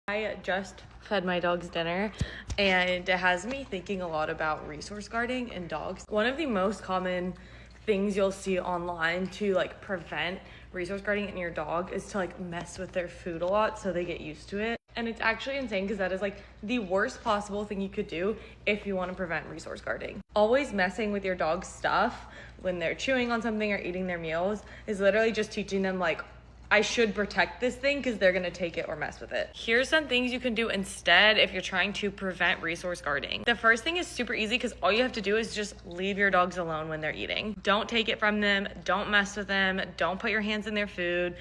I just fed my dogs dinner and it has me thinking a lot about resource guarding in dogs. One of the most common things you'll see online to like prevent resource guarding in your dog is to like mess with their food a lot so they get used to it. And it's actually insane because that is like the worst possible thing you could do if you want to prevent resource guarding. Always messing with your dog's stuff when they're chewing on something or eating their meals is literally just teaching them like, I should protect this thing because they're gonna take it or mess with it. Here's some things you can do instead if you're trying to prevent resource guarding. The first thing is super easy because all you have to do is just leave your dogs alone when they're eating. Don't take it from them, don't mess with them, don't put your hands in their food.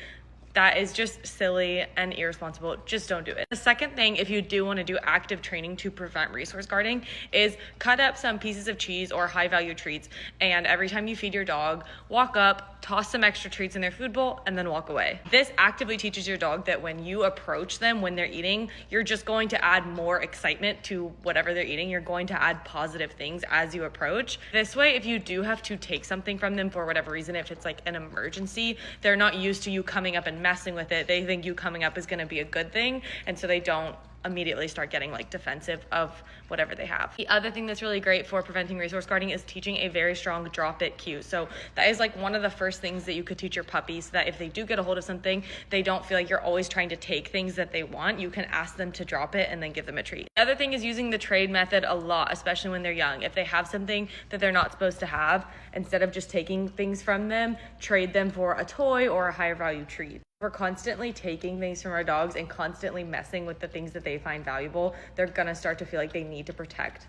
That is just silly and irresponsible. Just don't do it. The second thing, if you do want to do active training to prevent resource guarding, is cut up some pieces of cheese or high value treats. And every time you feed your dog, walk up, toss some extra treats in their food bowl, and then walk away. This actively teaches your dog that when you approach them when they're eating, you're just going to add more excitement to whatever they're eating. You're going to add positive things as you approach. This way, if you do have to take something from them for whatever reason, if it's like an emergency, they're not used to you coming up and messing with it. They think you coming up is going to be a good thing, and so they don't immediately start getting like defensive of whatever they have. The other thing that's really great for preventing resource guarding is teaching a very strong drop it cue. So that is like one of the first things that you could teach your puppies, so that if they do get a hold of something, they don't feel like you're always trying to take things that they want. You can ask them to drop it and then give them a treat. The other thing is using the trade method a lot, especially when they're young. If they have something that they're not supposed to have, instead of just taking things from them, trade them for a toy or a higher value treat. We're constantly taking things from our dogs and constantly messing with the things that they find valuable, they're gonna start to feel like they need to protect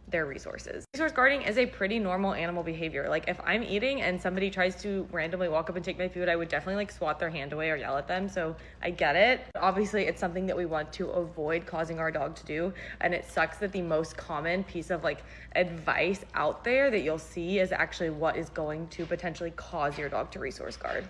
their resources. Resource guarding is a pretty normal animal behavior. Like if I'm eating and somebody tries to randomly walk up and take my food, I would definitely like swat their hand away or yell at them. So I get it. Obviously, it's something that we want to avoid causing our dog to do. And it sucks that the most common piece of like advice out there that you'll see is actually what is going to potentially cause your dog to resource guard.